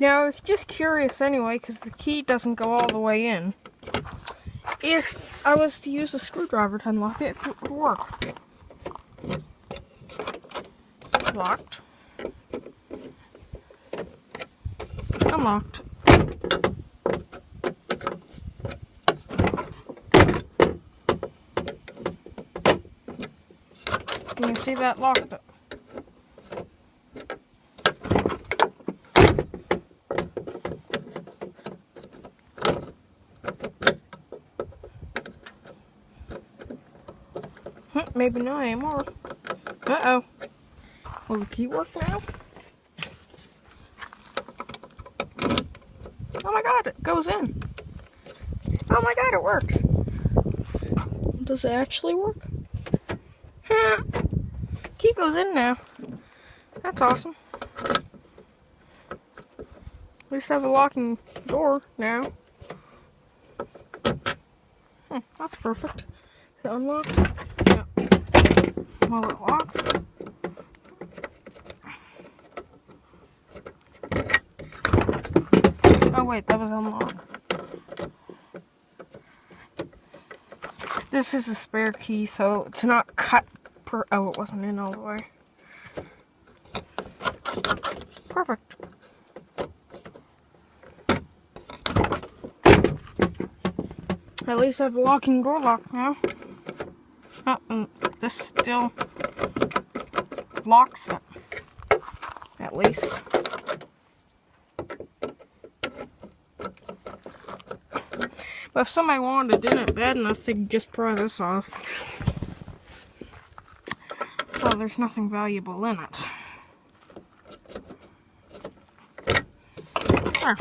Now, I was just curious anyway, because the key doesn't go all the way in. If I was to use a screwdriver to unlock it, if it would work. Locked. Unlocked. You can see that locked it. Maybe not anymore. Uh-oh. Will the key work now? Oh my god, it goes in. Oh my god, it works. Does it actually work? Key goes in now. That's awesome. We just have a locking door now. That's perfect. Is it unlocked? Yeah. Will it lock? Oh wait, that was unlocked. This is a spare key, so it's not cut per... Oh, it wasn't in all the way. Perfect. At least I have a locking door lock now. Oh, this still locks it. At least. But if somebody wanted it in it bad enough, they could just pry this off. Well, there's nothing valuable in it. There.